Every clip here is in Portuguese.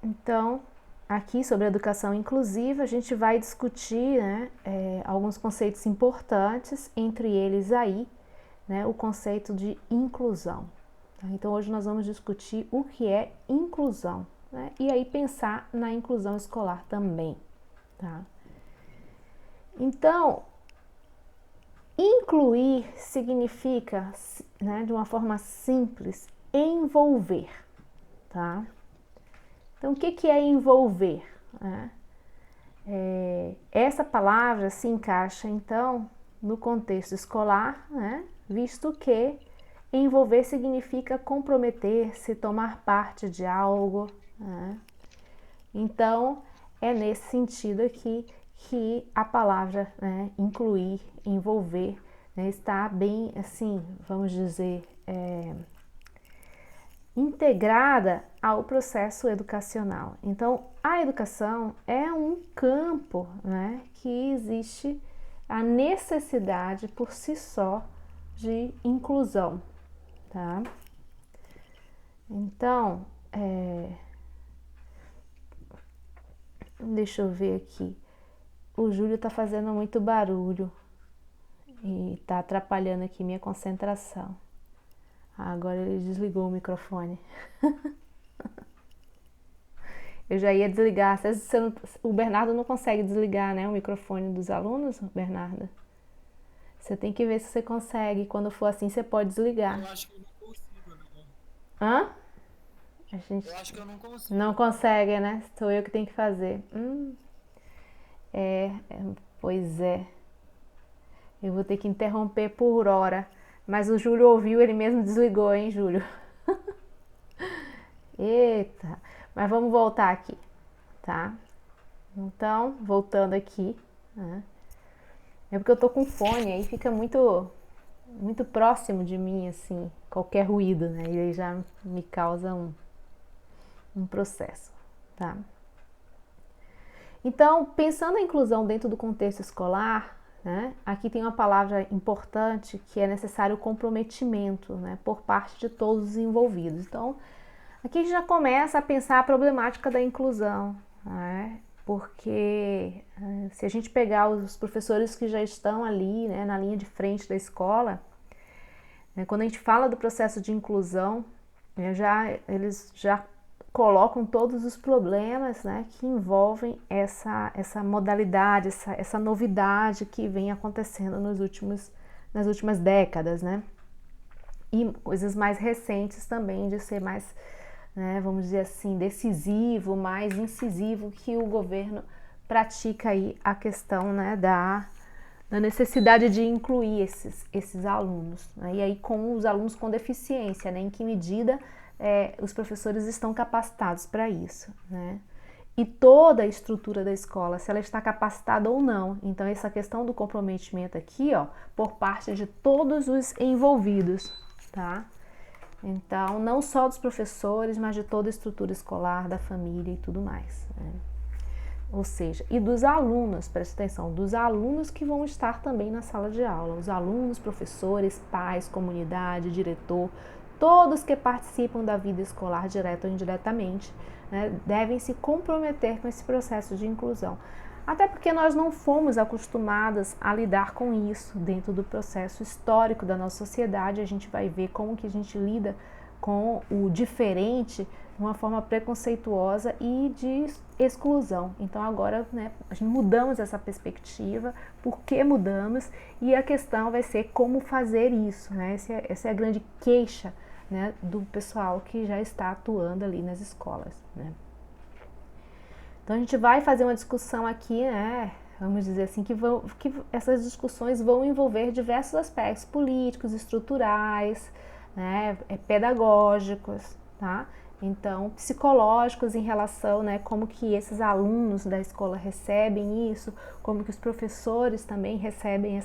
Então, aqui sobre a educação inclusiva, a gente vai discutir, né, alguns conceitos importantes, entre eles aí, né, o conceito de inclusão. Tá? Então, hoje nós vamos discutir o que é inclusão, né, e aí pensar na inclusão escolar também. Tá? Então, incluir significa, né, de uma forma simples, envolver. Tá? Então, o que é envolver? Essa palavra se encaixa, então, no contexto escolar, né? Visto que envolver significa comprometer-se, tomar parte de algo. Né? Então, é nesse sentido aqui que a palavra, né, incluir, envolver, né, está bem, assim, vamos dizer, integrada ao processo educacional. Então, a educação é um campo, né, que existe a necessidade por si só de inclusão, tá? Então, deixa eu ver aqui. O Júlio tá fazendo muito barulho e tá atrapalhando aqui minha concentração. Agora ele desligou o microfone. Eu já ia desligar. O Bernardo não consegue desligar, né, o microfone dos alunos, Bernardo? Você tem que ver se você consegue. Quando for assim, você pode desligar. Eu acho que eu não consigo, não. Hã? A Eu gente acho que eu não não consigo. consegue, né? Sou eu que tenho que fazer. Pois é. Eu vou ter que interromper por hora. Mas o Júlio ouviu, ele mesmo desligou, hein, Júlio? Eita. Mas vamos voltar aqui, tá? Então, voltando aqui, né? É porque eu tô com fone, aí fica muito próximo de mim, assim, qualquer ruído, né? E aí já me causa um processo, tá? Então, pensando na inclusão dentro do contexto escolar, né? Aqui tem uma palavra importante que é necessário comprometimento, né? Por parte de todos os envolvidos. Então, aqui a gente já começa a pensar a problemática da inclusão, né? Porque se a gente pegar os professores que já estão ali, né, na linha de frente da escola, né, quando a gente fala do processo de inclusão, eles já colocam todos os problemas, né, que envolvem essa modalidade, essa novidade que vem acontecendo nas últimas décadas, né? E coisas mais recentes também de ser mais, né, vamos dizer assim, decisivo, mais incisivo, que o governo pratica aí a questão, né, da necessidade de incluir esses alunos, né, e aí com os alunos com deficiência, né, em que medida os professores estão capacitados para isso, né, e toda a estrutura da escola, se ela está capacitada ou não. Então essa questão do comprometimento aqui, ó, por parte de todos os envolvidos, tá? Então, não só dos professores, mas de toda a estrutura escolar, da família e tudo mais. Né? Ou seja, e dos alunos, presta atenção, dos alunos que vão estar também na sala de aula. Os alunos, professores, pais, comunidade, diretor, todos que participam da vida escolar, direta ou indiretamente, né, devem se comprometer com esse processo de inclusão. Até porque nós não fomos acostumadas a lidar com isso dentro do processo histórico da nossa sociedade. A gente vai ver como que a gente lida com o diferente de uma forma preconceituosa e de exclusão. Então agora, né, a gente mudamos essa perspectiva, por que mudamos, e a questão vai ser como fazer isso, né? Essa é a grande queixa, né, do pessoal que já está atuando ali nas escolas, né? Então a gente vai fazer uma discussão aqui, né? Vamos dizer assim, que essas discussões vão envolver diversos aspectos políticos, estruturais, né, pedagógicos, tá? Então, psicológicos em relação, né, como que esses alunos da escola recebem isso, como que os professores também recebem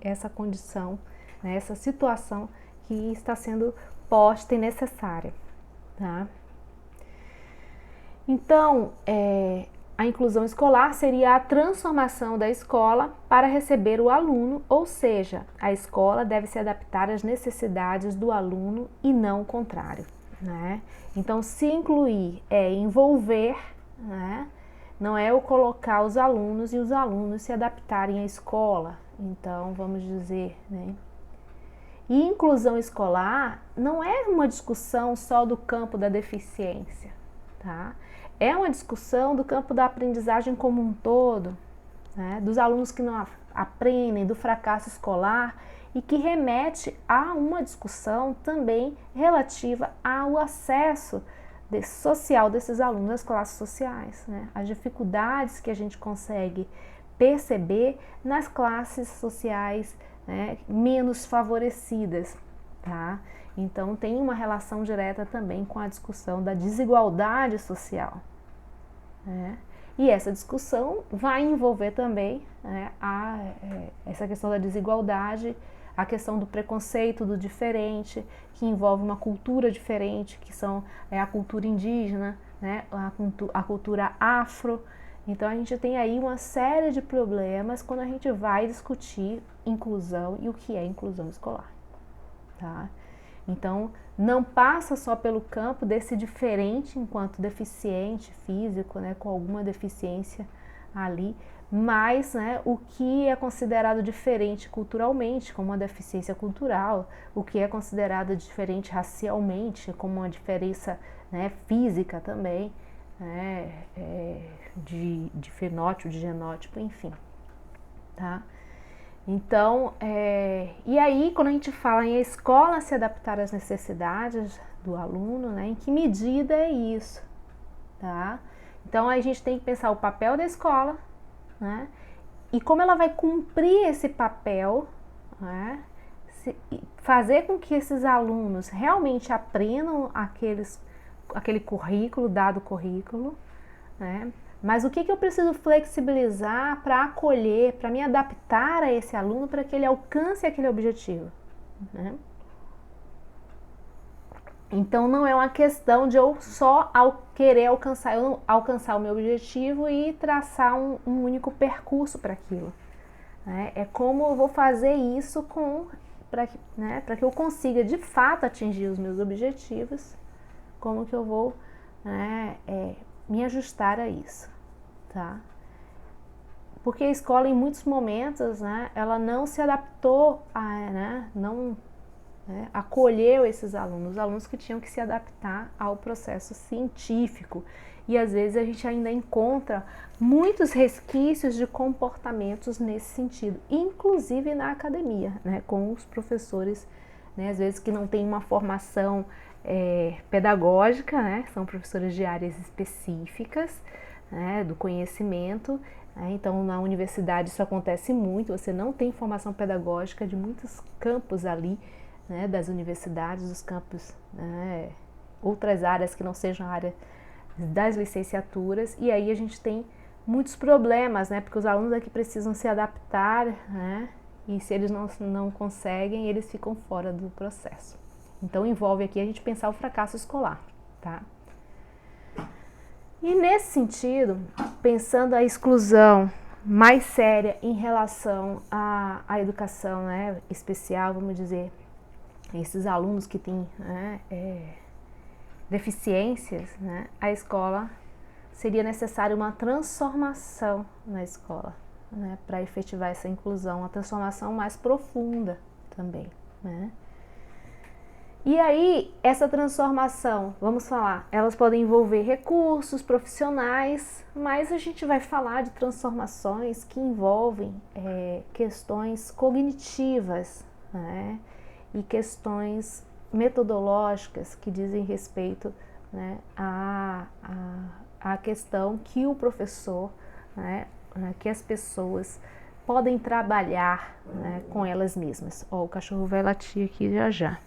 essa condição, né, essa situação que está sendo posta e necessária, tá? Então, a inclusão escolar seria a transformação da escola para receber o aluno, ou seja, a escola deve se adaptar às necessidades do aluno e não o contrário. né? Então, se incluir é envolver, né? Não é eu colocar os alunos e os alunos se adaptarem à escola. Então, vamos dizer, né? E inclusão escolar não é uma discussão só do campo da deficiência, tá? É uma discussão do campo da aprendizagem como um todo, né? Dos alunos que não aprendem, do fracasso escolar, e que remete a uma discussão também relativa ao acesso social desses alunos às classes sociais, né? As dificuldades que a gente consegue perceber nas classes sociais, né, menos favorecidas, tá? Então tem uma relação direta também com a discussão da desigualdade social, né? E essa discussão vai envolver também, né, essa questão da desigualdade, a questão do preconceito, do diferente, que envolve uma cultura diferente, que são a cultura indígena, né, a cultura afro. Então a gente tem aí uma série de problemas quando a gente vai discutir inclusão e o que é inclusão escolar, tá? Então não passa só pelo campo desse diferente enquanto deficiente físico, né, com alguma deficiência ali, mas, né, o que é considerado diferente culturalmente, como uma deficiência cultural, o que é considerado diferente racialmente, como uma diferença, né, física também, né, de fenótipo, de genótipo, enfim, tá? Então, e aí quando a gente fala em a escola se adaptar às necessidades do aluno, né, em que medida é isso, tá? Então a gente tem que pensar o papel da escola, né, e como ela vai cumprir esse papel, né, fazer com que esses alunos realmente aprendam aquele currículo, dado currículo, né? Mas o que eu preciso flexibilizar para acolher, para me adaptar a esse aluno para que ele alcance aquele objetivo, né? Então não é uma questão de eu só querer alcançar o meu objetivo e traçar um único percurso para aquilo, né? É como eu vou fazer isso para que eu consiga de fato atingir os meus objetivos, como que eu vou, né, me ajustar a isso, tá? Porque a escola em muitos momentos, né, ela não se adaptou não acolheu esses alunos, os alunos que tinham que se adaptar ao processo científico. E às vezes a gente ainda encontra muitos resquícios de comportamentos nesse sentido, inclusive na academia, né, com os professores, né, às vezes que não têm uma formação pedagógica, né, são professores de áreas específicas, né, do conhecimento. Então na universidade isso acontece muito, você não tem formação pedagógica de muitos campos ali, né, das universidades, dos campos, né, outras áreas que não sejam a área das licenciaturas, e aí a gente tem muitos problemas, né, porque os alunos aqui precisam se adaptar, né, e se eles não conseguem, eles ficam fora do processo. Então envolve aqui a gente pensar o fracasso escolar, tá? E nesse sentido, pensando a exclusão mais séria em relação à educação, né, especial, vamos dizer, esses alunos que têm, né, deficiências, né, a escola seria necessária uma transformação na escola, né, para efetivar essa inclusão, uma transformação mais profunda também, né? E aí, essa transformação, vamos falar, elas podem envolver recursos profissionais, mas a gente vai falar de transformações que envolvem questões cognitivas, né, e questões metodológicas que dizem respeito, né, à questão que o professor, né, que as pessoas podem trabalhar, né, com elas mesmas. Ó, o cachorro vai latir aqui já já.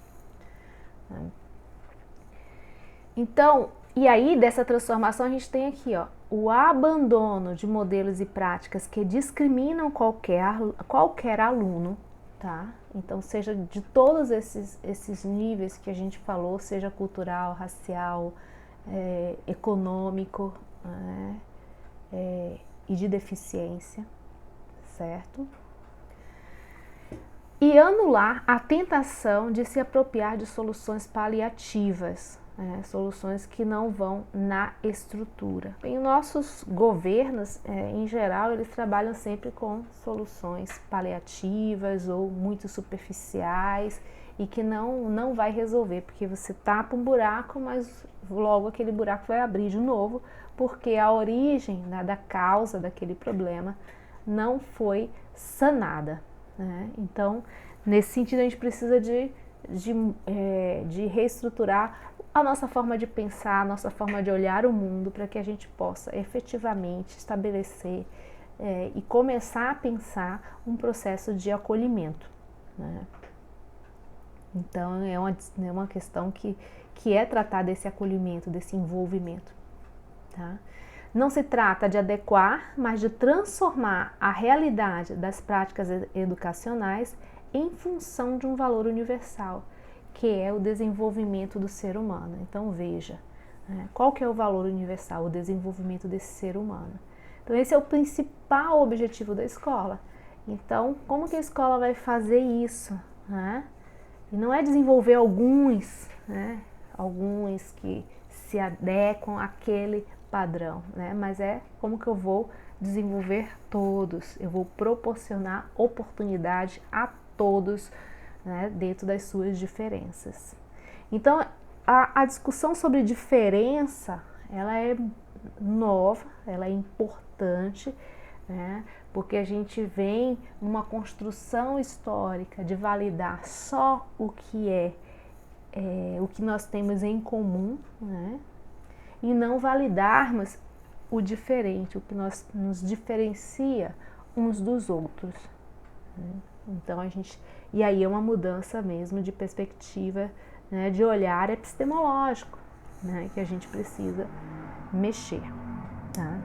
Então, e aí dessa transformação a gente tem aqui, ó, o abandono de modelos e práticas que discriminam qualquer aluno, tá? Então, seja de todos esses níveis que a gente falou, seja cultural, racial, econômico, né, e de deficiência, certo? E anular a tentação de se apropriar de soluções paliativas, soluções que não vão na estrutura. Bem, nossos governos, em geral, eles trabalham sempre com soluções paliativas ou muito superficiais e que não vai resolver, porque você tapa um buraco, mas logo aquele buraco vai abrir de novo, porque a origem, né, da causa daquele problema não foi sanada, né? Então, nesse sentido, a gente precisa de reestruturar a nossa forma de pensar, a nossa forma de olhar o mundo, para que a gente possa efetivamente estabelecer e começar a pensar um processo de acolhimento, né? Então, é uma questão que é tratar desse acolhimento, desse envolvimento, tá? Não se trata de adequar, mas de transformar a realidade das práticas educacionais em função de um valor universal, que é o desenvolvimento do ser humano. Então veja, né, qual que é o valor universal? O desenvolvimento desse ser humano. Então esse é o principal objetivo da escola. Então como que a escola vai fazer isso, né? E não é desenvolver alguns, né, alguns que se adequam àquele padrão, né? Mas é como que eu vou desenvolver todos, eu vou proporcionar oportunidade a todos, né, dentro das suas diferenças. Então, a discussão sobre diferença, ela é nova, ela é importante, né, porque a gente vem numa construção histórica de validar só o que o que nós temos em comum, né, e não validarmos o diferente, o que nos diferencia uns dos outros, né? Então e aí é uma mudança mesmo de perspectiva, né, de olhar epistemológico, né, que a gente precisa mexer, tá?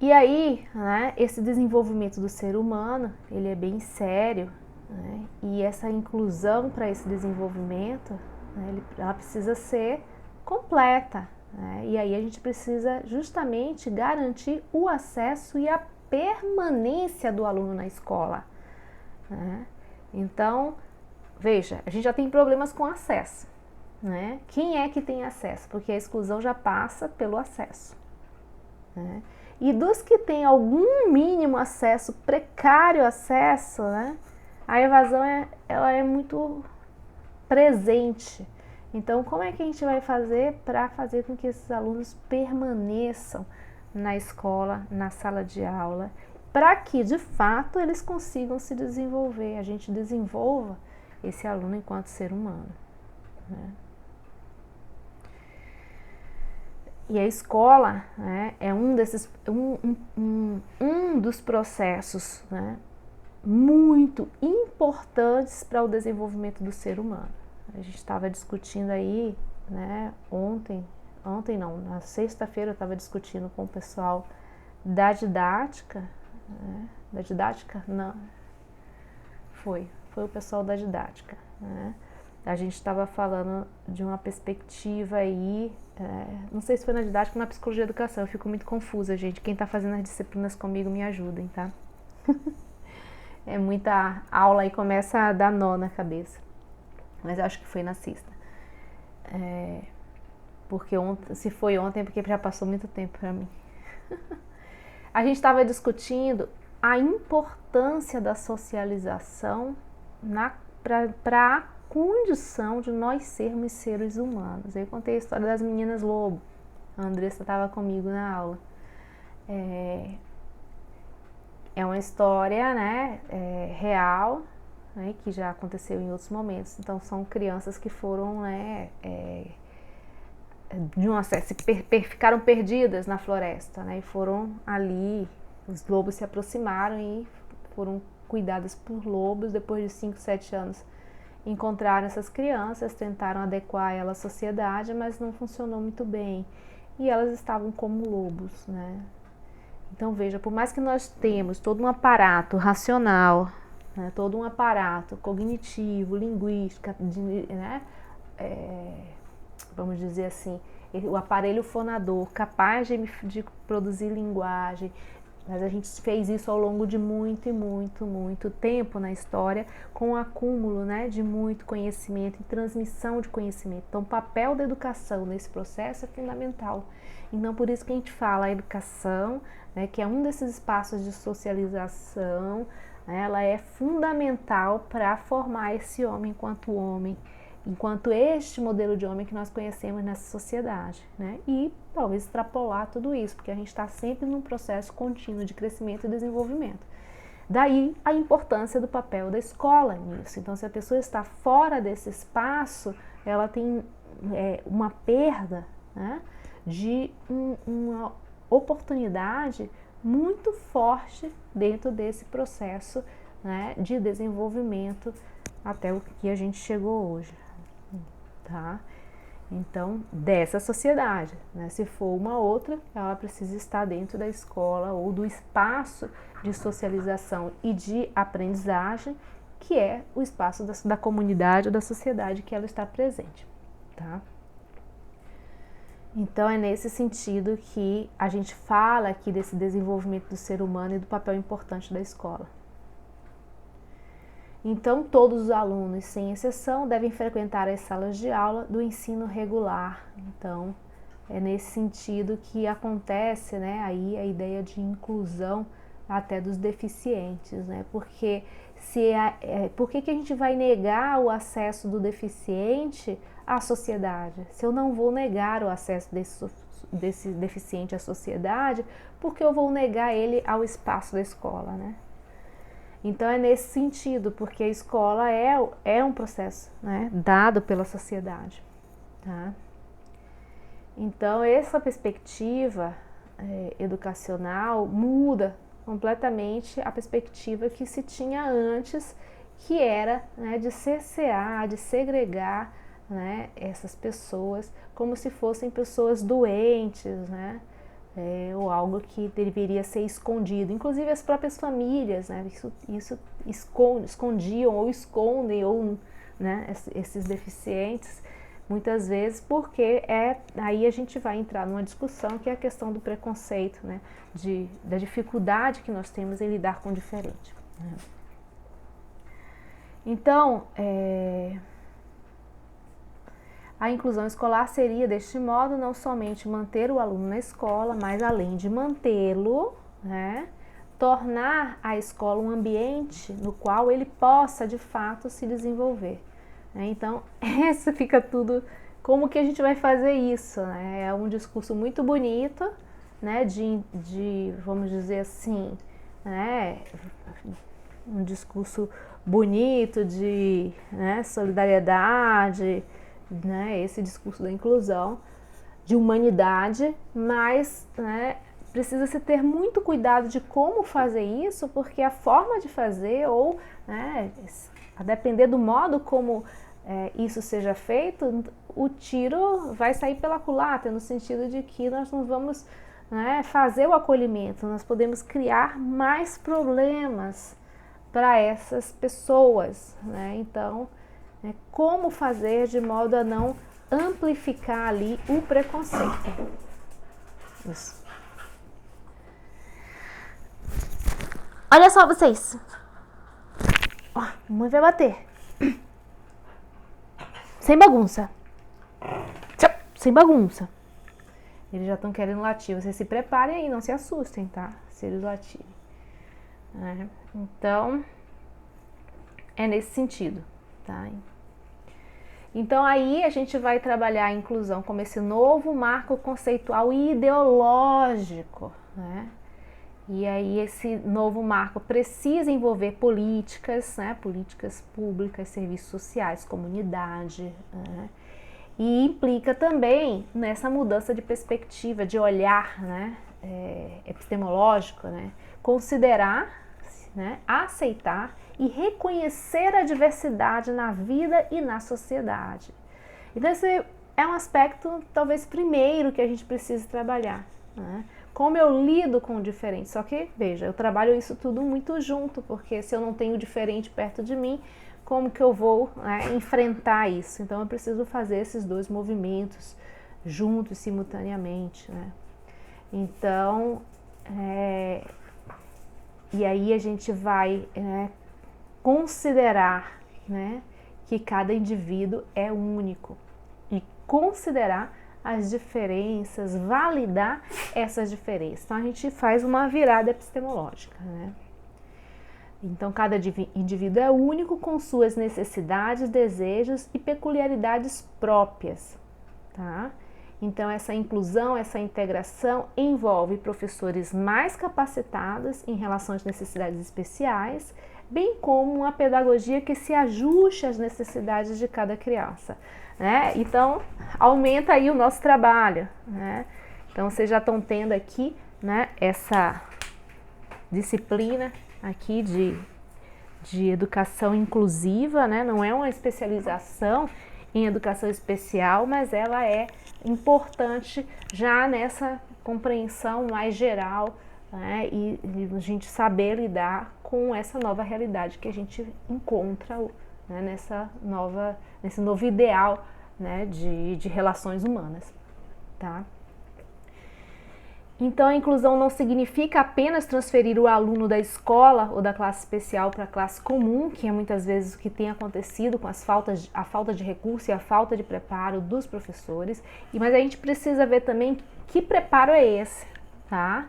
E aí, né, esse desenvolvimento do ser humano, ele é bem sério, né, e essa inclusão para esse desenvolvimento, né, ela precisa ser completa, né, e aí a gente precisa justamente garantir o acesso e a permanência do aluno na escola, né? Então, veja, a gente já tem problemas com acesso, né? Quem é que tem acesso? Porque a exclusão já passa pelo acesso, né? E dos que têm algum mínimo acesso, precário acesso, né, a evasão ela é muito presente. Então, como é que a gente vai fazer para fazer com que esses alunos permaneçam na escola, na sala de aula, para que, de fato, eles consigam se desenvolver, a gente desenvolva esse aluno enquanto ser humano, né? E a escola, né, é um dos processos, né, muito importantes para o desenvolvimento do ser humano. A gente estava discutindo aí, né, na sexta-feira eu estava discutindo com o pessoal da didática, né, não, foi o pessoal da didática, né? A gente estava falando de uma perspectiva aí, não sei se foi na didática ou na psicologia da educação, eu fico muito confusa, gente. Quem está fazendo as disciplinas comigo, me ajudem, tá? É muita aula e começa a dar nó na cabeça. Mas eu acho que foi na sexta. Porque se foi ontem é porque já passou muito tempo para mim. A gente estava discutindo a importância da socialização para a condição de nós sermos seres humanos. Eu contei a história das meninas lobo. A Andressa estava comigo na aula. É uma história, né, real, né, que já aconteceu em outros momentos. Então são crianças que foram, né, ficaram perdidas na floresta, né, e foram ali, os lobos se aproximaram e foram cuidadas por lobos. Depois de 5, 7 anos encontraram essas crianças, tentaram adequar elas à sociedade, mas não funcionou muito bem. E elas estavam como lobos, né? Então veja, por mais que nós temos todo um aparato racional, né, todo um aparato cognitivo, linguístico, né, vamos dizer assim, o aparelho fonador capaz de produzir linguagem, Mas a gente fez isso ao longo de muito tempo na história, com o acúmulo, né, de muito conhecimento e transmissão de conhecimento. Então, o papel da educação nesse processo é fundamental. Então, por isso que a gente fala a educação, né, que é um desses espaços de socialização, né, ela é fundamental para formar esse homem, enquanto este modelo de homem que nós conhecemos nessa sociedade, né? E talvez extrapolar tudo isso, porque a gente está sempre num processo contínuo de crescimento e desenvolvimento. Daí a importância do papel da escola nisso. Então, se a pessoa está fora desse espaço, ela tem uma perda, né, de uma oportunidade muito forte dentro desse processo, né, de desenvolvimento até o que a gente chegou hoje. Tá? Então, dessa sociedade, né? Se for uma outra, ela precisa estar dentro da escola ou do espaço de socialização e de aprendizagem, que é o espaço da comunidade ou da sociedade que ela está presente, tá? Então, é nesse sentido que a gente fala aqui desse desenvolvimento do ser humano e do papel importante da escola. Então, todos os alunos, sem exceção, devem frequentar as salas de aula do ensino regular. Então, é nesse sentido que acontece, né, aí a ideia de inclusão até dos deficientes, né? Porque por que a gente vai negar o acesso do deficiente à sociedade? Se eu não vou negar o acesso desse deficiente à sociedade, por que eu vou negar ele ao espaço da escola, né? Então é nesse sentido, porque a escola é um processo, né, dado pela sociedade, tá? Então essa perspectiva educacional muda completamente a perspectiva que se tinha antes, que era, né, de cercear, de segregar, né, essas pessoas como se fossem pessoas doentes, né? Ou algo que deveria ser escondido, inclusive as próprias famílias, né, isso escondiam ou escondem, ou, né, esses deficientes, muitas vezes, porque aí a gente vai entrar numa discussão que é a questão do preconceito, né, da dificuldade que nós temos em lidar com o diferente, né. Então, a inclusão escolar seria, deste modo, não somente manter o aluno na escola, mas além de mantê-lo, né, tornar a escola um ambiente no qual ele possa, de fato, se desenvolver, né? Então, esse fica tudo, como que a gente vai fazer isso, né? É um discurso muito bonito, né, vamos dizer assim, né, um discurso bonito de, né, solidariedade, né, esse discurso da inclusão, de humanidade, mas, né, precisa-se ter muito cuidado de como fazer isso, porque a forma de fazer, ou, né, a depender do modo como isso seja feito, o tiro vai sair pela culatra, no sentido de que nós não vamos, né, fazer o acolhimento, nós podemos criar mais problemas para essas pessoas, né? Então, como fazer de modo a não amplificar ali o preconceito. Isso. Olha só vocês. Ó, a mãe vai bater. Sem bagunça. Sem bagunça. Eles já estão querendo latir. Vocês se preparem aí, não se assustem, tá? Se eles latirem. Então, é nesse sentido, tá? Então aí a gente vai trabalhar a inclusão como esse novo marco conceitual e ideológico, né? E aí esse novo marco precisa envolver políticas, né? Políticas públicas, serviços sociais, comunidade, né? E implica também nessa mudança de perspectiva, de olhar, né? Epistemológico, né? Considerar, né? Aceitar e reconhecer a diversidade na vida e na sociedade. Então esse é um aspecto talvez primeiro que a gente precisa trabalhar, né? Como eu lido com o diferente. Só que, veja, eu trabalho isso tudo muito junto, porque se eu não tenho o diferente perto de mim, como que eu vou, né, enfrentar isso? Então eu preciso fazer esses dois movimentos juntos, simultaneamente, né? Então, E aí a gente vai considerar, né, que cada indivíduo é único e considerar as diferenças, validar essas diferenças. Então a gente faz uma virada epistemológica, né? Então cada indivíduo é único com suas necessidades, desejos e peculiaridades próprias, tá? Então essa inclusão, essa integração envolve professores mais capacitados em relação às necessidades especiais, bem como uma pedagogia que se ajuste às necessidades de cada criança, né? Então aumenta aí o nosso trabalho, né? Então vocês já estão tendo aqui, né, essa disciplina aqui de educação inclusiva, né? Não é uma especialização em educação especial, mas ela é importante já nessa compreensão mais geral, né? E a gente saber lidar com essa nova realidade que a gente encontra, né, nesse novo ideal, né, de relações humanas, tá? Então a inclusão não significa apenas transferir o aluno da escola ou da classe especial para a classe comum, que é muitas vezes o que tem acontecido com a falta de recurso e a falta de preparo dos professores, mas a gente precisa ver também que preparo é esse, tá?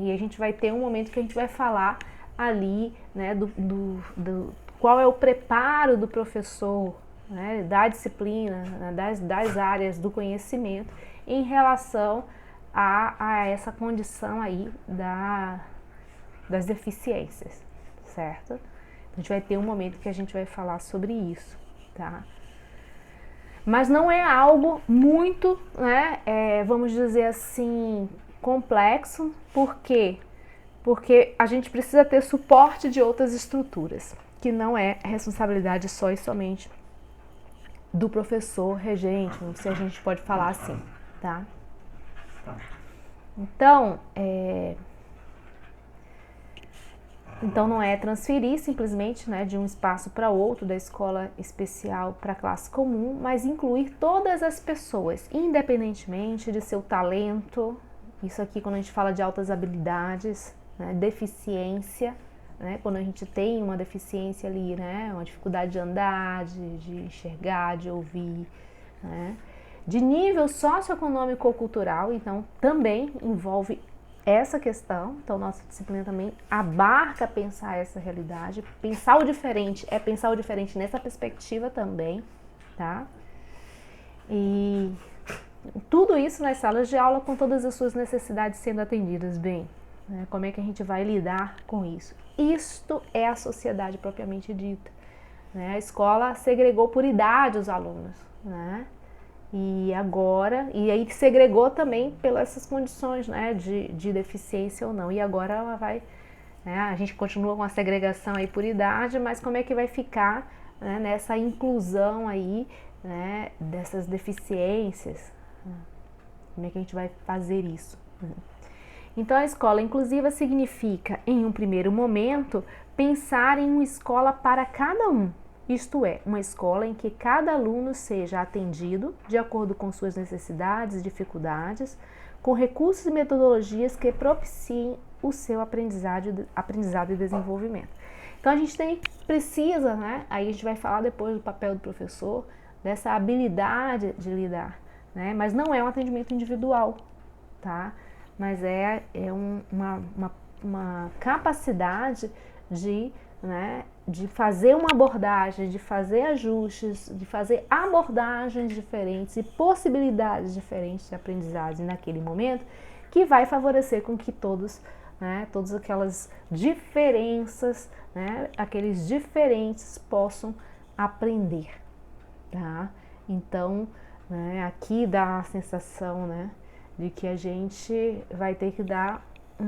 E a gente vai ter um momento que a gente vai falar ali, né, qual é o preparo do professor, né, da disciplina, né, das áreas do conhecimento em relação a essa condição aí das deficiências, certo? A gente vai ter um momento que a gente vai falar sobre isso, tá? Mas não é algo muito, né, vamos dizer assim, complexo. Por quê? Porque a gente precisa ter suporte de outras estruturas, que não é responsabilidade só e somente do professor regente, se a gente pode falar assim, tá? Então não é transferir simplesmente, né, de um espaço para outro, da escola especial para a classe comum, mas incluir todas as pessoas, independentemente de seu talento. Isso aqui quando a gente fala de altas habilidades, né, deficiência, né, quando a gente tem uma deficiência ali, né, uma dificuldade de andar, de enxergar, de ouvir, né, de nível socioeconômico ou cultural, então também envolve essa questão. Então nossa disciplina também abarca pensar essa realidade, pensar o diferente, pensar o diferente nessa perspectiva também, tá? E tudo isso nas salas de aula com todas as suas necessidades sendo atendidas bem, né? Como é que a gente vai lidar com isso? Isto é a sociedade propriamente dita, né? A escola segregou por idade os alunos, né? E aí segregou também pelas essas condições, né, de deficiência ou não. E agora ela vai, né, a gente continua com a segregação aí por idade, mas como é que vai ficar, né, nessa inclusão aí, né, dessas deficiências? Como é que a gente vai fazer isso? Então a escola inclusiva significa, em um primeiro momento, pensar em uma escola para cada um. Isto é, uma escola em que cada aluno seja atendido de acordo com suas necessidades e dificuldades, com recursos e metodologias que propiciem o seu aprendizado e desenvolvimento. Então a gente precisa, né? Aí a gente vai falar depois do papel do professor, dessa habilidade de lidar, né? Mas não é um atendimento individual, tá? Mas uma capacidade de fazer uma abordagem, de fazer ajustes, de fazer abordagens diferentes e possibilidades diferentes de aprendizagem naquele momento, que vai favorecer com que todas aquelas diferenças, né, aqueles diferentes possam aprender, tá? Então, né, aqui dá a sensação, né, de que a gente vai ter que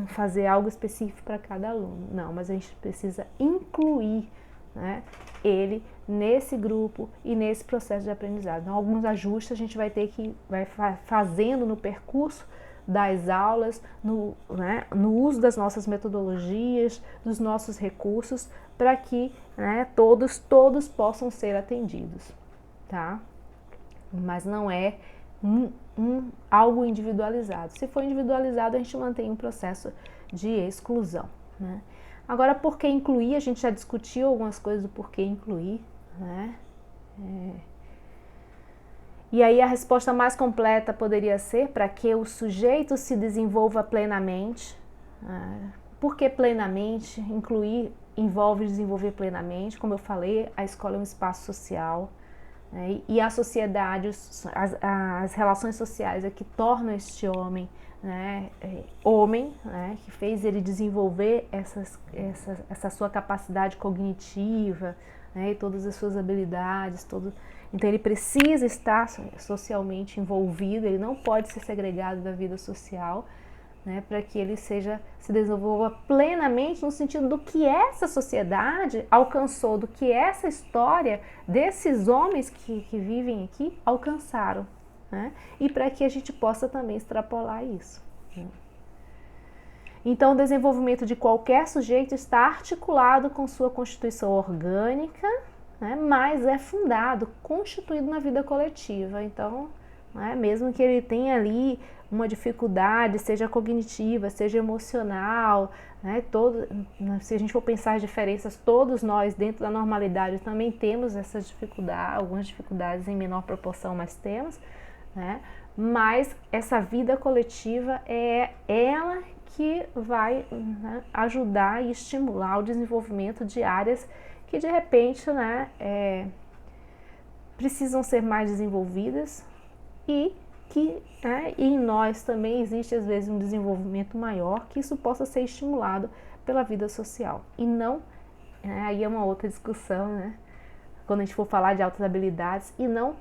fazer algo específico para cada aluno. Não, mas a gente precisa incluir, né, ele nesse grupo e nesse processo de aprendizado. Então, alguns ajustes a gente vai fazendo no percurso das aulas, no uso das nossas metodologias, dos nossos recursos, para que, né, todos possam ser atendidos, tá? Mas não é algo individualizado. Se for individualizado, a gente mantém um processo de exclusão, né? Agora, por que incluir? A gente já discutiu algumas coisas do porquê incluir, né? E aí a resposta mais completa poderia ser para que o sujeito se desenvolva plenamente. Por que plenamente? Incluir envolve desenvolver plenamente. Como eu falei, a escola é um espaço social, né? E a sociedade, as relações sociais é que tornam este homem, né, homem, né, que fez ele desenvolver essa sua capacidade cognitiva, né, e todas as suas habilidades, então ele precisa estar socialmente envolvido, ele não pode ser segregado da vida social, né, para que ele se desenvolva plenamente no sentido do que essa sociedade alcançou, do que essa história desses homens que vivem aqui alcançaram, né, e para que a gente possa também extrapolar isso, né. Então, o desenvolvimento de qualquer sujeito está articulado com sua constituição orgânica, né, mas é fundado, constituído na vida coletiva. Então, né, mesmo que ele tenha ali uma dificuldade, seja cognitiva, seja emocional, né, se a gente for pensar as diferenças, todos nós dentro da normalidade também temos essas dificuldades, algumas dificuldades em menor proporção, mas temos, né, mas essa vida coletiva é ela que vai, né, ajudar e estimular o desenvolvimento de áreas que de repente, né, precisam ser mais desenvolvidas e que, né, em nós também existe às vezes um desenvolvimento maior, que isso possa ser estimulado pela vida social. E não, aí é uma outra discussão, né, quando a gente for falar de altas habilidades, e não,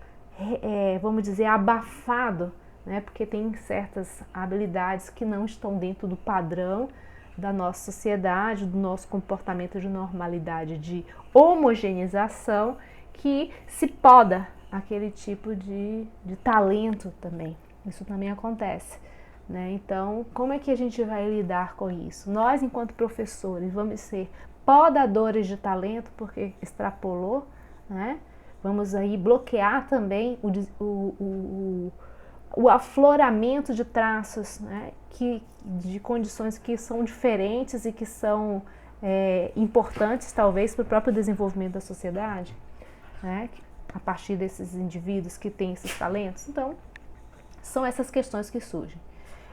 vamos dizer, abafado, né, porque tem certas habilidades que não estão dentro do padrão da nossa sociedade, do nosso comportamento de normalidade, de homogeneização, que se poda aquele tipo de talento também. Isso também acontece, né? Então, como é que a gente vai lidar com isso? Nós, enquanto professores, vamos ser podadores de talento, porque extrapolou, né? Vamos aí bloquear também o afloramento de traços, né, de condições que são diferentes e que são importantes, talvez, para o próprio desenvolvimento da sociedade, né, a partir desses indivíduos que têm esses talentos. Então, são essas questões que surgem.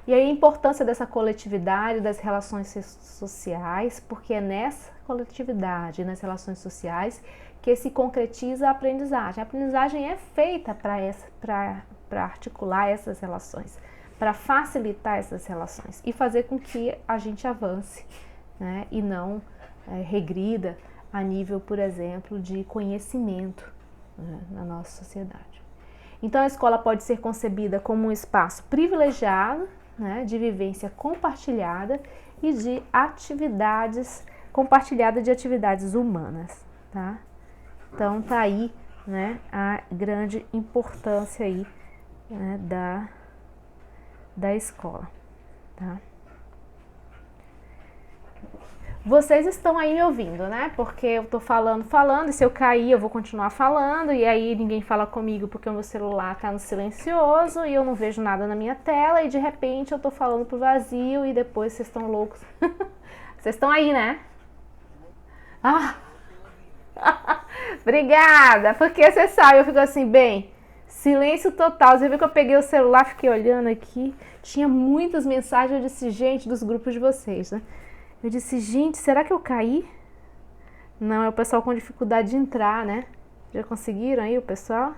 E aí a importância dessa coletividade, das relações sociais, porque é nessa coletividade, nas relações sociais, que se concretiza a aprendizagem. A aprendizagem é feita para articular essas relações, para facilitar essas relações e fazer com que a gente avance, né, e não regrida a nível, por exemplo, de conhecimento, né, na nossa sociedade. Então a escola pode ser concebida como um espaço privilegiado, né, de vivência compartilhada e de atividades compartilhada de atividades humanas, tá? Então tá aí, né, a grande importância aí, né, da escola, tá? Vocês estão aí me ouvindo, né? Porque eu tô falando, e se eu cair eu vou continuar falando, e aí ninguém fala comigo porque o meu celular tá no silencioso e eu não vejo nada na minha tela, e de repente eu tô falando pro vazio e depois vocês estão loucos. Vocês estão aí, né? Ah! Obrigada! Porque você sabe, eu fico assim, bem, silêncio total. Você viu que eu peguei o celular, fiquei olhando aqui, tinha muitas mensagens, eu disse, gente, dos grupos de vocês, né? Eu disse, gente, será que eu caí? Não, é o pessoal com dificuldade de entrar, né? Já conseguiram aí o pessoal?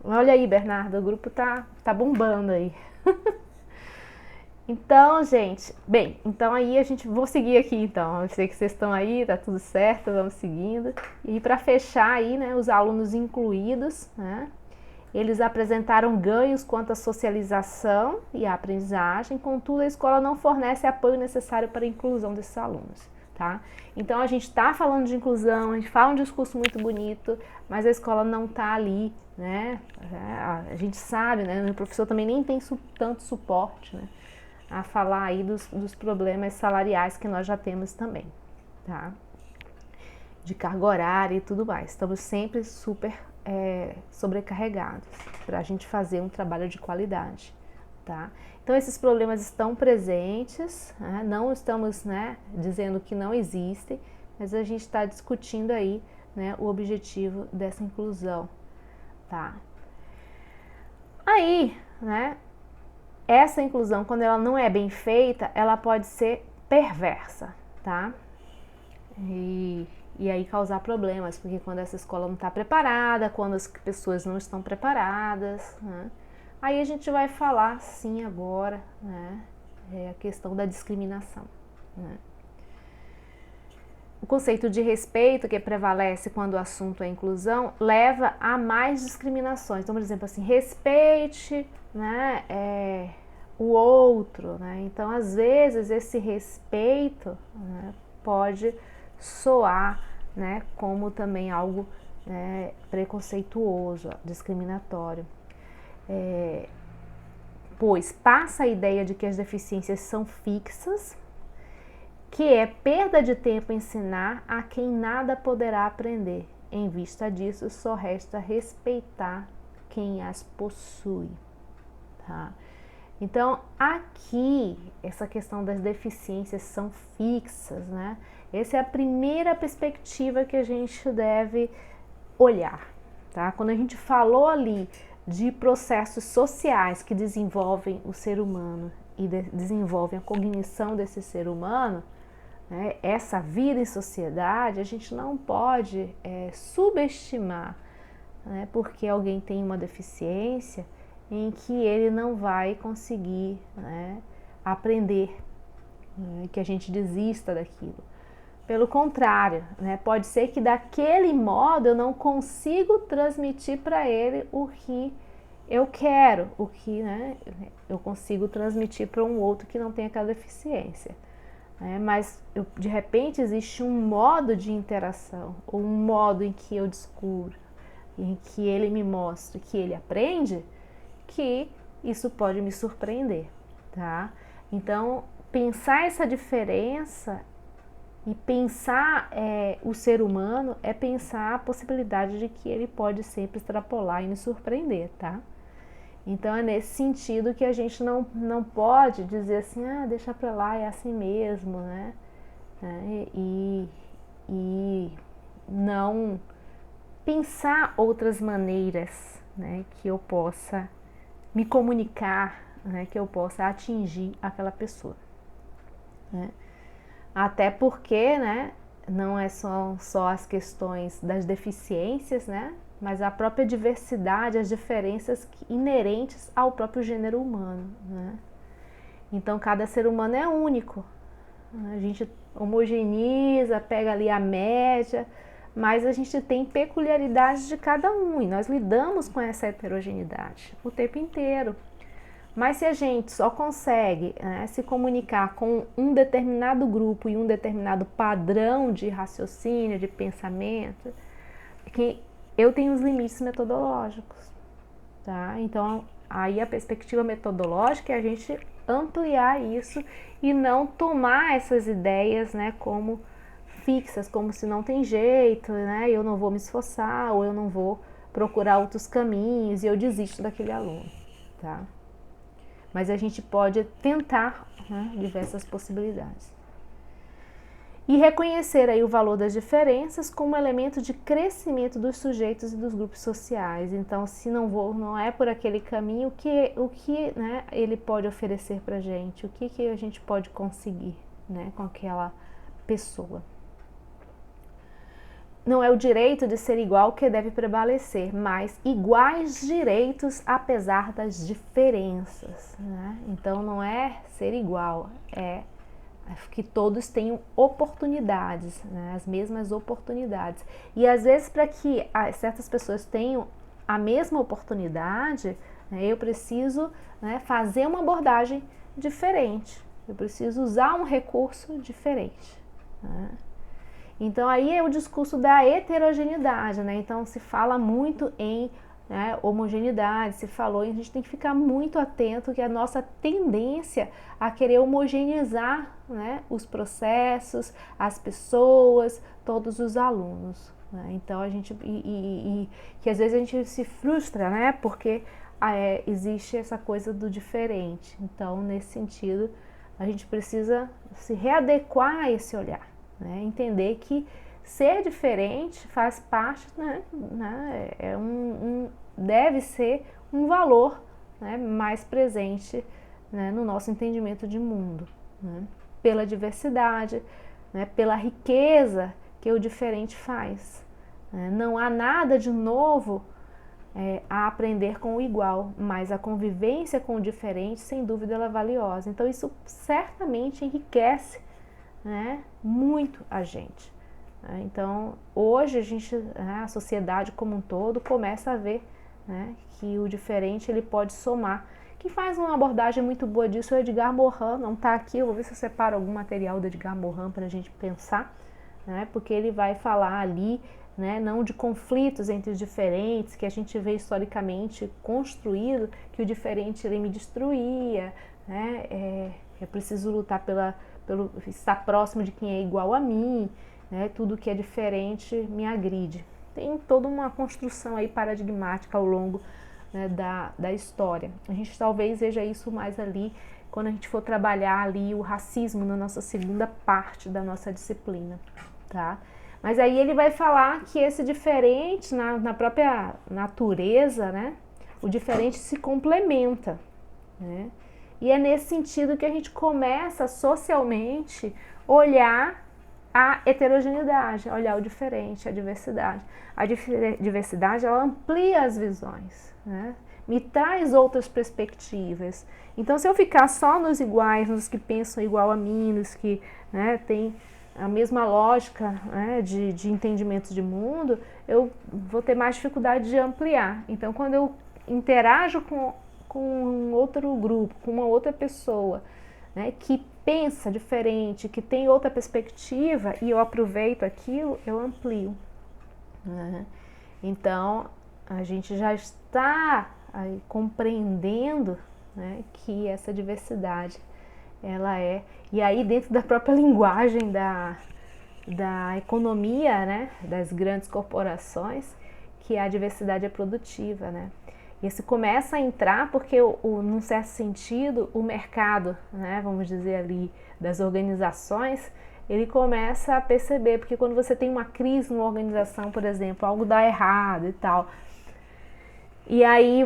Olha aí, Bernardo, o grupo tá bombando aí. Então, gente, bem, então aí vou seguir aqui então. Eu sei que vocês estão aí, tá tudo certo, vamos seguindo. E para fechar aí, né, os alunos incluídos, né? Eles apresentaram ganhos quanto à socialização e à aprendizagem, contudo a escola não fornece apoio necessário para a inclusão desses alunos, tá? Então a gente está falando de inclusão, a gente fala um discurso muito bonito, mas a escola não está ali, né? A gente sabe, né? O professor também nem tem tanto suporte, né, a falar aí dos problemas salariais que nós já temos também, tá? De carga horária e tudo mais. Estamos sempre super sobrecarregados para a gente fazer um trabalho de qualidade, tá? Então esses problemas estão presentes, né? Não estamos, né, dizendo que não existem, mas a gente está discutindo aí, né, o objetivo dessa inclusão, tá? Aí, né, essa inclusão, quando ela não é bem feita, ela pode ser perversa, tá? E aí causar problemas, porque quando essa escola não está preparada, quando as pessoas não estão preparadas, né? Aí a gente vai falar, sim, agora, né, a questão da discriminação, né? O conceito de respeito que prevalece quando o assunto é inclusão leva a mais discriminações. Então, por exemplo, assim, respeite, né, o outro, né? Então, às vezes, esse respeito, né, pode soar, né, como também algo, né, preconceituoso, discriminatório. Pois passa a ideia de que as deficiências são fixas, que é perda de tempo ensinar a quem nada poderá aprender. Em vista disso, só resta respeitar quem as possui, tá? Então, aqui, essa questão das deficiências são fixas, né? Essa é a primeira perspectiva que a gente deve olhar, tá? Quando a gente falou ali de processos sociais que desenvolvem o ser humano e desenvolvem a cognição desse ser humano, né, essa vida em sociedade, a gente não pode subestimar, né, porque alguém tem uma deficiência em que ele não vai conseguir, né, aprender, né, que a gente desista daquilo. Pelo contrário, né, pode ser que daquele modo eu não consigo transmitir para ele o que eu quero, o que, né, eu consigo transmitir para um outro que não tem aquela deficiência. Mas de repente existe um modo de interação, ou um modo em que eu descubro, em que ele me mostra, que ele aprende, que isso pode me surpreender, tá? Então, pensar essa diferença e pensar o ser humano é pensar a possibilidade de que ele pode sempre extrapolar e me surpreender, tá? Então é nesse sentido que a gente não pode dizer assim, deixa pra lá, é assim mesmo, né? E não pensar outras maneiras, né, que eu possa me comunicar, né, que eu possa atingir aquela pessoa, né? Até porque, né, não é só as questões das deficiências, né, mas a própria diversidade, as diferenças inerentes ao próprio gênero humano, né? Então, cada ser humano é único. A gente homogeneiza, pega ali a média, mas a gente tem peculiaridades de cada um e nós lidamos com essa heterogeneidade o tempo inteiro. Mas se a gente só consegue, né, se comunicar com um determinado grupo e um determinado padrão de raciocínio, de pensamento, que eu tenho os limites metodológicos, tá? Então, aí a perspectiva metodológica é a gente ampliar isso e não tomar essas ideias, né, como fixas, como se não tem jeito, né, eu não vou me esforçar ou eu não vou procurar outros caminhos e eu desisto daquele aluno, tá? Mas a gente pode tentar, né, diversas possibilidades. E reconhecer aí o valor das diferenças como elemento de crescimento dos sujeitos e dos grupos sociais. Então, se não é por aquele caminho, o que né, ele pode oferecer para a gente? O que a gente pode conseguir, né, com aquela pessoa? Não é o direito de ser igual que deve prevalecer, mas iguais direitos apesar das diferenças, né? Então, não é ser igual, é que todos tenham oportunidades, né? As mesmas oportunidades. E às vezes, para que certas pessoas tenham a mesma oportunidade, né, eu preciso, né, fazer uma abordagem diferente, eu preciso usar um recurso diferente, né? Então aí é o discurso da heterogeneidade, né? Então se fala muito em, né, homogeneidade, se falou, e a gente tem que ficar muito atento que a nossa tendência a querer homogeneizar, né, os processos, as pessoas, todos os alunos, né? Então a gente que às vezes a gente se frustra, né, porque existe essa coisa do diferente. Então, nesse sentido, a gente precisa se readequar a esse olhar, né? Entender que ser diferente faz parte, né, deve ser um valor, né, mais presente, né, no nosso entendimento de mundo, né? Pela diversidade, né, pela riqueza que o diferente faz. Né? Não há nada de novo a aprender com o igual, mas a convivência com o diferente, sem dúvida, ela é valiosa. Então isso certamente enriquece, né, muito a gente. Então hoje a sociedade como um todo começa a ver, né, que o diferente ele pode somar. Quem faz uma abordagem muito boa disso é o Edgar Morin, não está aqui, eu vou ver se eu separo algum material do Edgar Morin para a gente pensar, né, porque ele vai falar ali, né, não de conflitos entre os diferentes, que a gente vê historicamente construído, que o diferente ele me destruía, né, eu preciso lutar pelo estar próximo de quem é igual a mim, né, tudo que é diferente me agride. Tem toda uma construção aí paradigmática ao longo, né, da história. A gente talvez veja isso mais ali quando a gente for trabalhar ali o racismo na nossa segunda parte da nossa disciplina, tá? Mas aí ele vai falar que esse diferente, na própria natureza, né, o diferente se complementa, né? E é nesse sentido que a gente começa socialmente a olhar a heterogeneidade, olhar o diferente, a diversidade. A diversidade, ela amplia as visões, né? Me traz outras perspectivas. Então, se eu ficar só nos iguais, nos que pensam igual a mim, nos que, né, têm a mesma lógica, né, de entendimento de mundo, eu vou ter mais dificuldade de ampliar. Então, quando eu interajo com um outro grupo, com uma outra pessoa, né, que pensa diferente, que tem outra perspectiva, e eu aproveito aquilo, eu amplio. Né? Então, a gente já está aí compreendendo, né, que essa diversidade ela é, e aí dentro da própria linguagem da economia, né, das grandes corporações, que a diversidade é produtiva, né? Isso começa a entrar porque, num certo sentido, o mercado, né, vamos dizer ali, das organizações, ele começa a perceber, porque quando você tem uma crise numa organização, por exemplo, algo dá errado e tal, e aí,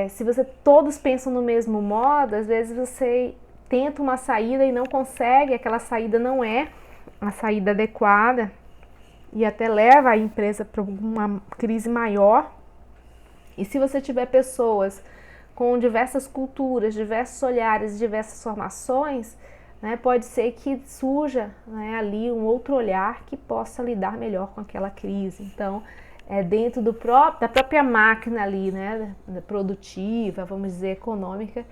se todos pensam no mesmo modo, às vezes você tenta uma saída e não consegue, aquela saída não é a saída adequada e até leva a empresa para uma crise maior. E se você tiver pessoas com diversas culturas, diversos olhares, diversas formações, né, pode ser que surja, né, ali um outro olhar que possa lidar melhor com aquela crise. Então, dentro da própria máquina ali, né, produtiva, vamos dizer, econômica,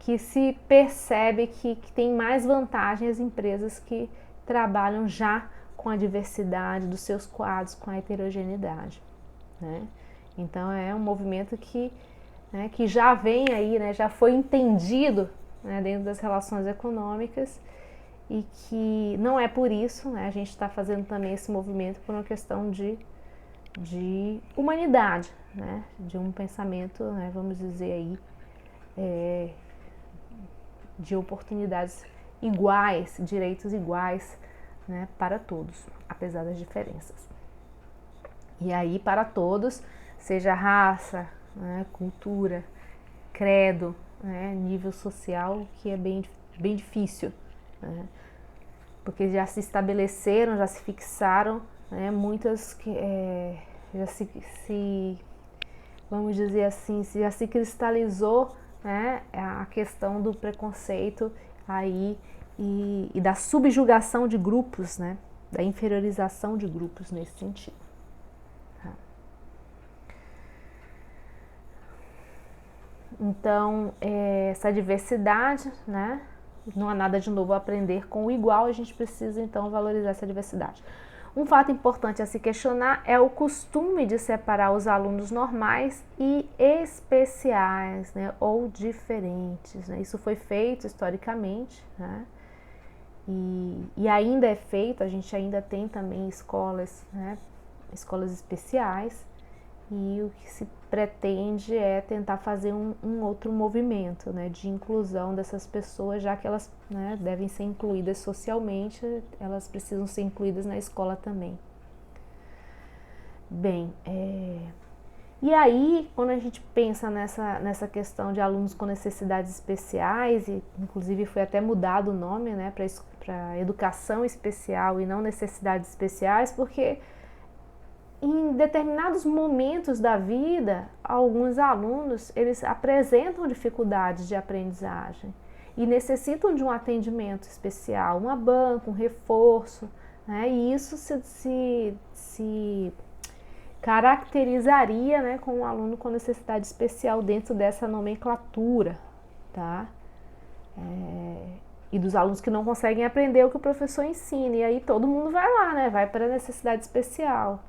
que se percebe que tem mais vantagem as empresas que trabalham já com a diversidade dos seus quadros, com a heterogeneidade, né? Então é um movimento que já vem aí, né, já foi entendido, né, dentro das relações econômicas, e que não é por isso, né, a gente está fazendo também esse movimento por uma questão de humanidade, né, de um pensamento, né, vamos dizer aí, de oportunidades iguais, direitos iguais, né, para todos, apesar das diferenças. E aí para todos, seja raça, né, cultura, credo, né, nível social, que é bem difícil, né, porque já se estabeleceram, já se fixaram, né, muitas que já se, vamos dizer assim, já se cristalizou, né, a questão do preconceito aí e da subjugação de grupos, né, da inferiorização de grupos nesse sentido. Então, essa diversidade, né, não há nada de novo a aprender com o igual, a gente precisa então valorizar essa diversidade. Um fato importante a se questionar é o costume de separar os alunos normais e especiais, né, ou diferentes, né? Isso foi feito historicamente, né, e ainda é feito, a gente ainda tem também escolas, né, escolas especiais, e o que se pretende é tentar fazer um outro movimento, né, de inclusão dessas pessoas, já que elas, né, devem ser incluídas socialmente, elas precisam ser incluídas na escola também. Bem, e aí, quando a gente pensa nessa questão de alunos com necessidades especiais, e inclusive foi até mudado o nome, né, para educação especial e não necessidades especiais, porque em determinados momentos da vida, alguns alunos, eles apresentam dificuldades de aprendizagem e necessitam de um atendimento especial, uma banca, um reforço, né? E isso se caracterizaria, né, com um aluno com necessidade especial dentro dessa nomenclatura, tá? E dos alunos que não conseguem aprender o que o professor ensina, e aí todo mundo vai lá, né? Vai para a necessidade especial.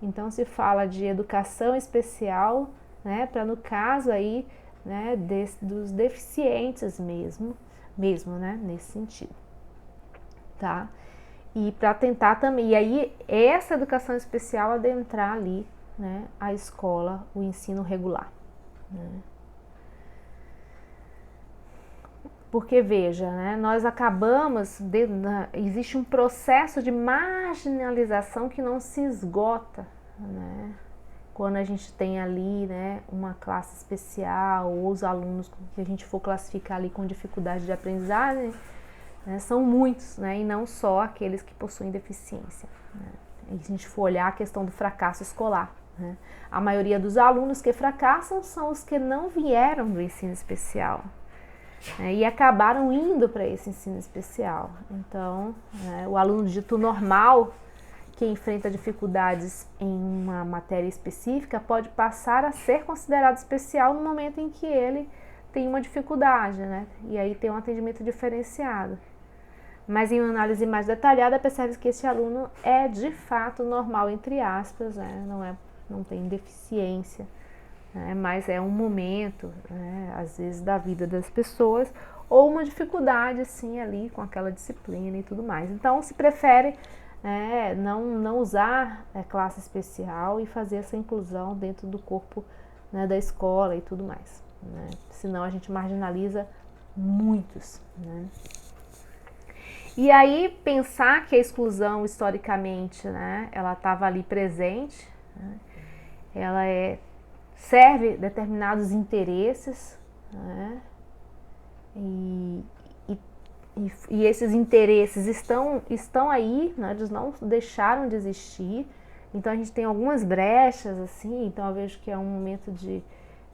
Então se fala de educação especial, né, para no caso aí, né, dos deficientes mesmo, né, nesse sentido, tá? E para tentar também, e aí essa educação especial adentrar ali, né, a escola, o ensino regular, né? Porque veja, né, nós acabamos, existe um processo de marginalização que não se esgota, né? Quando a gente tem ali, né, uma classe especial ou os alunos que a gente for classificar ali com dificuldade de aprendizagem, né, são muitos, né, e não só aqueles que possuem deficiência, né? E se a gente for olhar a questão do fracasso escolar, né, a maioria dos alunos que fracassam são os que não vieram do ensino especial, né, e acabaram indo para esse ensino especial. Então, né, o aluno dito normal, que enfrenta dificuldades em uma matéria específica, pode passar a ser considerado especial no momento em que ele tem uma dificuldade, né? E aí tem um atendimento diferenciado. Mas em uma análise mais detalhada, percebe que esse aluno é de fato normal, entre aspas, né? Não tem deficiência, né? Mas é um momento, né, às vezes, da vida das pessoas, ou uma dificuldade, assim, ali com aquela disciplina e tudo mais. Então, se prefere não usar classe especial e fazer essa inclusão dentro do corpo, né, da escola e tudo mais, né? Senão a gente marginaliza muitos, né? E aí pensar que a exclusão historicamente, né, ela estava ali presente, né, ela serve determinados interesses, né, e esses interesses estão aí, né, eles não deixaram de existir. Então a gente tem algumas brechas assim, então eu vejo que é um momento de,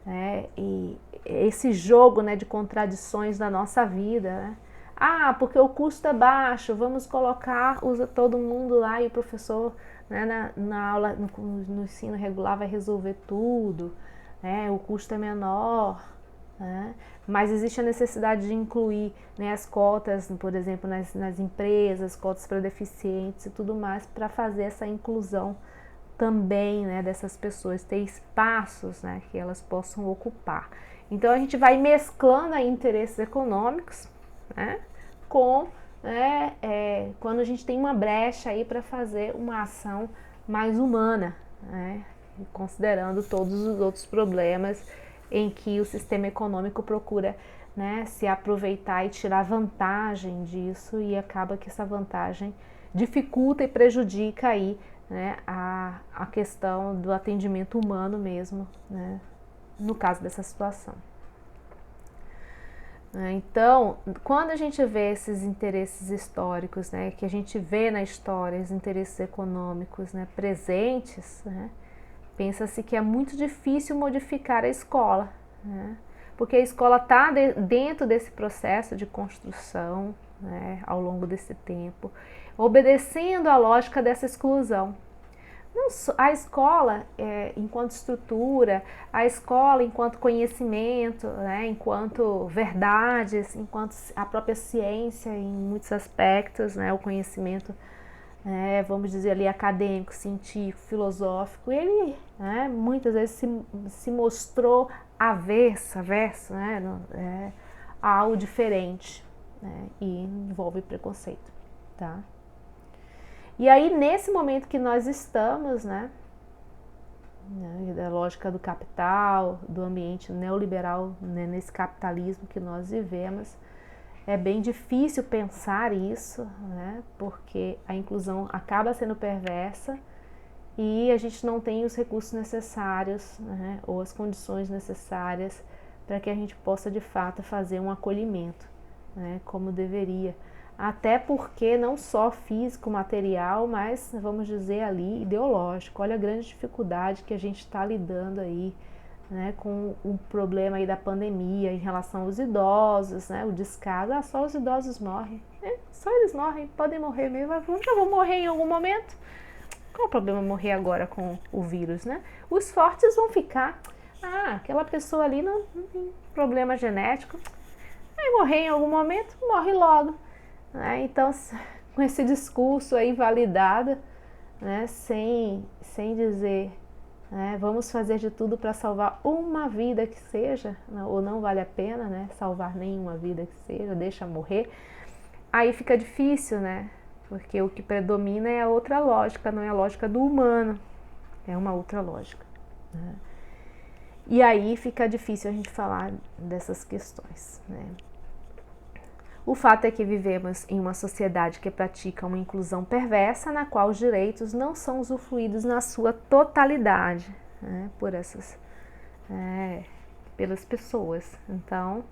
né, e esse jogo, né, de contradições da nossa vida, né? Ah, porque o custo é baixo, vamos colocar todo mundo lá e o professor, né, na aula, no ensino regular vai resolver tudo, né, o custo é menor, né? Mas existe a necessidade de incluir, né, as cotas, por exemplo, nas empresas, cotas para deficientes e tudo mais, para fazer essa inclusão também, né, dessas pessoas, ter espaços, né, que elas possam ocupar. Então a gente vai mesclando aí interesses econômicos, né, com, né, quando a gente tem uma brecha aí para fazer uma ação mais humana, né, considerando todos os outros problemas em que o sistema econômico procura, né, se aproveitar e tirar vantagem disso, e acaba que essa vantagem dificulta e prejudica aí, né, a questão do atendimento humano mesmo, né, no caso dessa situação. Então, quando a gente vê esses interesses históricos, né, que a gente vê na história, os interesses econômicos, né, presentes, né, pensa-se que é muito difícil modificar a escola, né, porque a escola está dentro desse processo de construção, né, ao longo desse tempo, obedecendo à lógica dessa exclusão. A escola, enquanto estrutura, a escola enquanto conhecimento, né, enquanto verdades, enquanto a própria ciência em muitos aspectos, né, o conhecimento, vamos dizer ali, acadêmico, científico, filosófico, ele, né, muitas vezes se mostrou avesso, né, a algo diferente, né, e envolve preconceito, tá? E aí, nesse momento que nós estamos, né, né, da lógica do capital, do ambiente neoliberal, né, nesse capitalismo que nós vivemos. É bem difícil pensar isso, né, porque a inclusão acaba sendo perversa e a gente não tem os recursos necessários, né, ou as condições necessárias para que a gente possa de fato fazer um acolhimento, né, como deveria. Até porque não só físico, material, mas vamos dizer ali ideológico. Olha a grande dificuldade que a gente está lidando aí, né, com o problema aí da pandemia em relação aos idosos, né, o descaso, só os idosos morrem, só eles morrem, podem morrer mesmo, eu já vou morrer em algum momento. Qual o problema morrer agora com o vírus, né? Os fortes vão ficar, aquela pessoa ali não tem problema genético, vai morrer em algum momento, morre logo. Né? Então, com esse discurso aí validado, né, sem dizer, né, vamos fazer de tudo para salvar uma vida que seja, ou não vale a pena, né, salvar nenhuma vida que seja, deixa morrer, aí fica difícil, né, porque o que predomina é a outra lógica, não é a lógica do humano, é uma outra lógica. Né? E aí fica difícil a gente falar dessas questões, né. O fato é que vivemos em uma sociedade que pratica uma inclusão perversa, na qual os direitos não são usufruídos na sua totalidade, né, pelas pessoas. Então,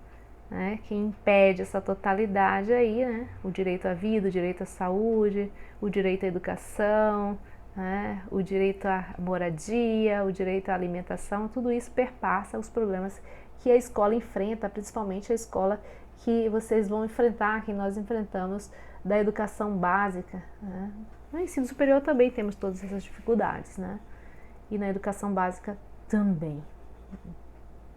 né, quem impede essa totalidade aí, né, o direito à vida, o direito à saúde, o direito à educação, né, o direito à moradia, o direito à alimentação, tudo isso perpassa os problemas que a escola enfrenta, principalmente a escola que vocês vão enfrentar, que nós enfrentamos, da educação básica. Né? No ensino superior também temos todas essas dificuldades, né? E na educação básica também.